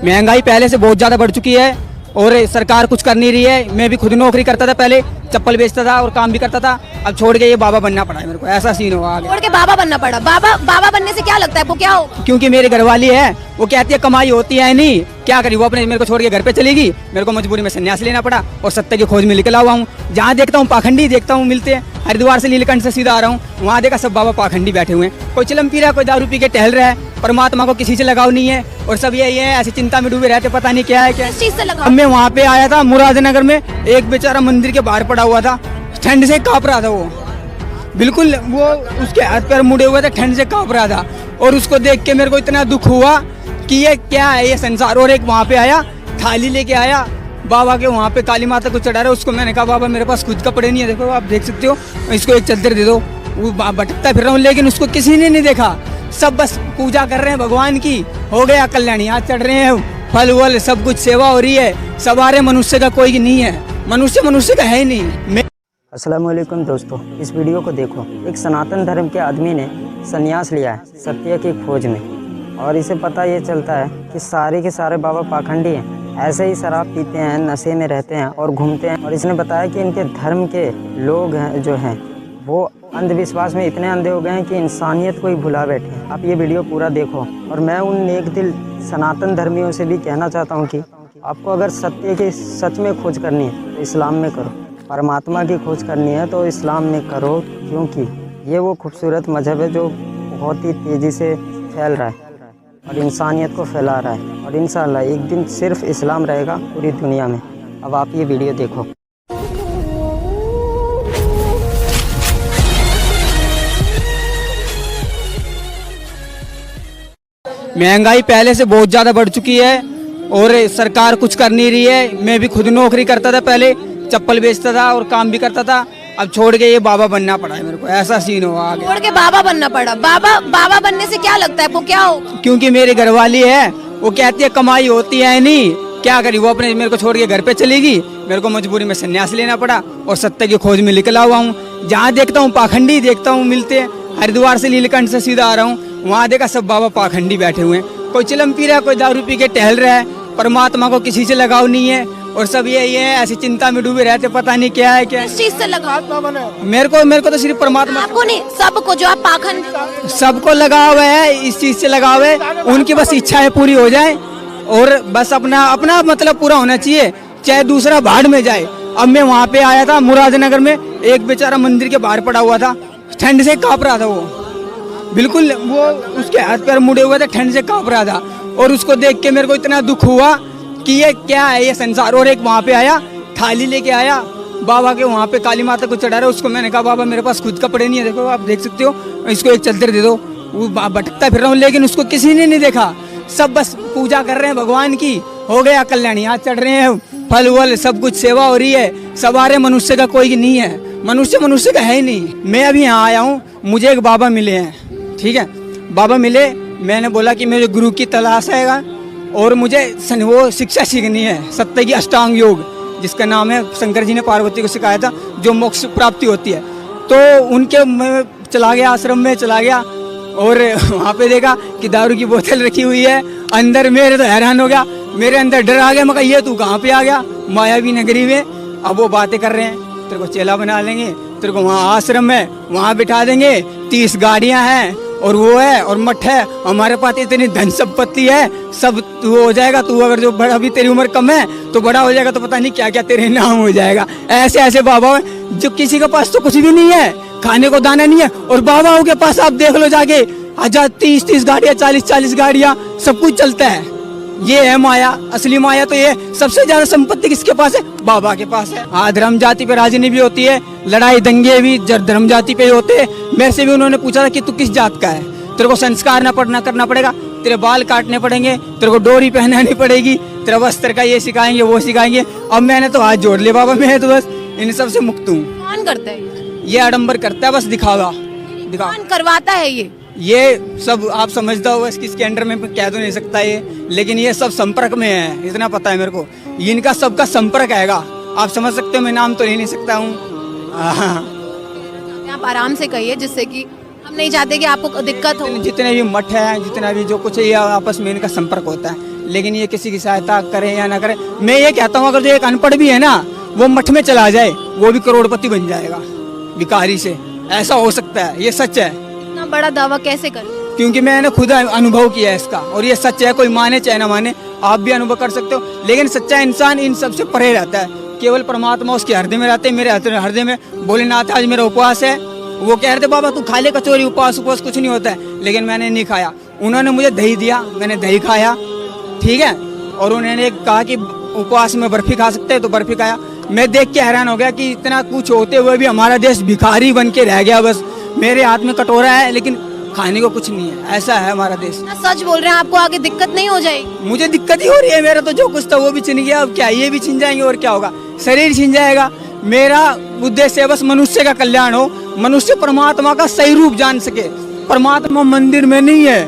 महंगाई पहले से बहुत ज़्यादा बढ़ चुकी है और सरकार कुछ कर नहीं रही है। मैं भी खुद नौकरी करता था, पहले चप्पल बेचता था और काम भी करता था। अब छोड़ के ये बाबा बनना पड़ा है मेरे को, ऐसा सीन हुआ आगे। छोड़ के बाबा बनना पड़ा। बाबा बनने से क्या लगता है, वो क्या हो? क्योंकि मेरी घरवाली है, वो कहती है कमाई होती है नहीं, क्या करी वो अपने मेरे को छोड़ के घर पे चलेगी। मेरे को मजबूरी में संन्यास लेना पड़ा और सत्य की खोज में निकला हुआ हूँ। जहाँ देखता हूँ पाखंडी देखता हूँ मिलते हैं। हरिद्वार से नीलकंठ से सीधा आ रहा हूँ, वहाँ देखा सब बाबा पाखंडी बैठे हुए हैं। कोई चिलम पी रहा है, कोई दारू पी के टहल रहा है। परमात्मा को किसी से लगाव नहीं है और सब यही है, ऐसी चिंता में डूबे रहते, पता नहीं क्या है क्या। किस चीज से लगाव? अब मैं वहाँ पे आया था मुरादनगर में, एक बेचारा मंदिर के बाहर पड़ा हुआ था, ठंड से कांप रहा था वो बिल्कुल। वो उसके हाथ पैर मुड़े हुए थे, ठंड से कांप रहा था। और उसको देख के मेरे को इतना दुख हुआ कि ये क्या है ये संसार। और एक वहाँ पे आया, थाली लेके आया बाबा के, वहाँ पे काली माता को चढ़ा रहा है। उसको मैंने कहा बाबा मेरे पास कुछ कपड़े नहीं है, देखो आप देख सकते हो, इसको एक चादर दे दो। वो भटकता फिर रहा हूँ, लेकिन उसको किसी ने नहीं देखा। सब बस पूजा कर रहे हैं भगवान की, हो गया कल्याणी, हाथ चढ़ रहे हैं, फल वल सब कुछ सेवा हो रही है। सवारे मनुष्य का कोई नहीं है, मनुष्य का है ही नहीं। अस्सलामुअलैकुम दोस्तों, इस वीडियो को देखो। एक सनातन धर्म के आदमी ने संन्यास लिया है सत्य की खोज में, और इसे पता ये चलता है कि सारे के सारे बाबा पाखंडी हैं। ऐसे ही शराब पीते हैं, नशे में रहते हैं और घूमते हैं। और इसने बताया कि इनके धर्म के लोग हैं जो हैं वो अंधविश्वास में इतने अंधे हो गए हैं कि इंसानियत को ही भुला बैठे हैं। आप ये वीडियो पूरा देखो। और मैं उन नेक दिल सनातन धर्मियों से भी कहना चाहता हूँ कि आपको अगर सत्य की सच में खोज करनी है तो इस्लाम में करो, परमात्मा की खोज करनी है तो इस्लाम में करो, क्योंकि ये वो खूबसूरत मजहब है जो बहुत ही तेज़ी से फैल रहा है और इंसानियत को फैला रहा है। और इंशाअल्लाह एक दिन सिर्फ इस्लाम रहेगा पूरी दुनिया में। अब आप ये वीडियो देखो। महंगाई पहले से बहुत ज़्यादा बढ़ चुकी है और सरकार कुछ कर नहीं रही है। मैं भी खुद नौकरी करता था, पहले चप्पल बेचता था और काम भी करता था। अब छोड़ के ये बाबा बनना पड़ा है मेरे को, ऐसा सीन हुआ आगे। छोड़ के बाबा बनना पड़ा। बाबा बनने से क्या लगता है, वो क्या हो? क्योंकि मेरी घरवाली है, वो कहती है कमाई होती है नहीं, क्या करी वो अपने मेरे को छोड़ के घर पे चलेगी। मेरे को मजबूरी में संन्यास लेना पड़ा और सत्य की खोज में निकला हुआ हूँ। जहाँ देखता हूँ पाखंडी देखता हूँ मिलते हैं। हरिद्वार से नीलकंठ से सीधा आ रहा हूँ, वहाँ देखा सब बाबा पाखंडी बैठे हुए हैं। कोई चिलम पी रहा है, कोई दारू पी के टहल रहा है। परमात्मा को किसी से लगाव नहीं है और सब यही है, ऐसी चिंता में डूबे रहते, पता नहीं क्या है क्या। किस चीज से लगाव? मेरे को तो सिर्फ परमात्मा आपको नहीं, सबको जो आप पाखंड सबको लगाव है, इस चीज से लगाव है। उनकी बस इच्छाएं पूरी हो जाए और बस अपना मतलब पूरा होना चाहिए, चाहे दूसरा भाड़ में जाए। अब मैं वहाँ पे आया था मुरादनगर में, एक बेचारा मंदिर के बाहर पड़ा हुआ था, ठंड से कांप रहा था वो बिल्कुल। वो उसके हाथ पैर मुड़े हुए थे, ठंड से कांप रहा था। और उसको देख के मेरे को इतना दुख हुआ कि ये क्या है ये संसार। और एक वहाँ पे आया, थाली लेके आया बाबा के, वहाँ पे काली माता को चढ़ा रहा है। उसको मैंने कहा बाबा मेरे पास खुद कपड़े नहीं है, देखो आप देख सकते हो, इसको एक चादर दे दो। वो भटकता फिर रहा हूँ, लेकिन उसको किसी ने नहीं देखा। सब बस पूजा कर रहे हैं भगवान की, हो गया कल्याणी, हाथ चढ़ रहे हैं, फल वल सब कुछ सेवा हो रही है। सवारे मनुष्य का कोई नहीं है, मनुष्य का है ही नहीं। मैं अभी यहाँ आया हूँ, मुझे एक बाबा मिले हैं, ठीक है, बाबा मिले। मैंने बोला कि मेरे गुरु की तलाश है और मुझे वो शिक्षा सीखनी है, सत्य की अष्टांग योग, जिसका नाम है शंकर जी ने पार्वती को सिखाया था, जो मोक्ष प्राप्ति होती है। तो उनके मैं चला गया, आश्रम में चला गया और वहाँ पे देखा कि दारू की बोतल रखी हुई है अंदर। मेरे तो हैरान हो गया, मेरे अंदर डर आ गया। मैं कहा ये तू कहाँ पे आ गया, मायावी नगरी में। अब वो बातें कर रहे हैं, तेरे को चेला बना लेंगे, तेरे को वहाँ आश्रम है वहाँ बिठा देंगे, 30 गाड़ियाँ हैं और वो है और मठ है, हमारे पास इतनी धन संपत्ति है, सब तू हो जाएगा। तू अगर जो बड़ा, अभी तेरी उम्र कम है तो बड़ा हो जाएगा तो पता नहीं क्या क्या तेरे नाम हो जाएगा। ऐसे ऐसे बाबा है जो किसी के पास तो कुछ भी नहीं है, खाने को दाना नहीं है, और बाबाओं के पास आप देख लो जाके 30 गाड़ियाँ, 40 गाड़ियाँ, सब कुछ चलता है। ये है माया, असली माया तो ये। सबसे ज्यादा संपत्ति किसके पास है? बाबा के पास है। हाँ, धर्म जाति पे राजनी भी होती है, लड़ाई दंगे भी धर्म जाति पे ही होते हैं। मेरे से भी उन्होंने पूछा था कि तू किस जात का है, तेरे को संस्कार ना करना पड़ेगा, तेरे बाल काटने पड़ेंगे, तेरे को डोरी पहनानी पड़ेगी, तेरा वस्त्र का ये सिखाएंगे वो सिखाएंगे। अब मैंने तो हाथ जोड़ लिया बाबा, मैं तो बस इन सब से मुक्त हूँ। कौन करता है ये आडम्बर करता है, बस दिखावा। कौन करवाता है ये सब आप समझता हो, बस किसके अंडर में कह तो नहीं सकता ये, लेकिन ये सब संपर्क में है, इतना पता है मेरे को। इनका सबका संपर्क आएगा, आप समझ सकते हो। मैं नाम तो ले नहीं सकता हूँ। आप आराम से कहिए, जिससे कि हम नहीं चाहते कि आपको दिक्कत हो। जितने भी मठ है, जितना भी जो कुछ है, ये आपस में इनका संपर्क होता है। लेकिन ये किसी की सहायता करें या ना करें, मैं ये कहता हूँ अगर जो एक अनपढ़ भी है ना वो मठ में चला जाए वो भी करोड़पति बन जाएगा भिखारी से, ऐसा हो सकता है, ये सच है। इतना बड़ा दावा कैसे कर? क्योंकि मैंने खुद अनुभव किया है इसका और ये सच है, कोई माने चाहे ना माने, आप भी अनुभव कर सकते हो। लेकिन सच्चा इंसान इन सबसे परे रहता है, केवल परमात्मा उसके हृदय में रहते हैं। मेरे हृदय में भोलेनाथ आज मेरा उपवास है, वो कह रहे थे बाबा तू खा ले कचौरी, उपवास कुछ नहीं होता है, लेकिन मैंने नहीं खाया। उन्होंने मुझे दही दिया, मैंने दही खाया, ठीक है, और उन्होंने कहा कि उपवास में बर्फी खा सकते हैं तो बर्फी खाया। मैं देख के हैरान हो गया कि इतना कुछ होते हुए भी हमारा देश भिखारी बन के रह गया। बस मेरे हाथ में कटोरा है लेकिन खाने को कुछ नहीं है, ऐसा है हमारा देश। इतना सच बोल रहे हैं, आपको आगे दिक्कत नहीं हो जाएगी? मुझे दिक्कत ही हो रही है, मेरा तो जो कुछ था वो भी छिन गया, अब क्या ये भी छिन जाएंगे और क्या होगा, शरीर छिन जाएगा। मेरा उद्देश्य है बस मनुष्य का कल्याण हो, मनुष्य परमात्मा का सही रूप जान सके। परमात्मा मंदिर में नहीं है,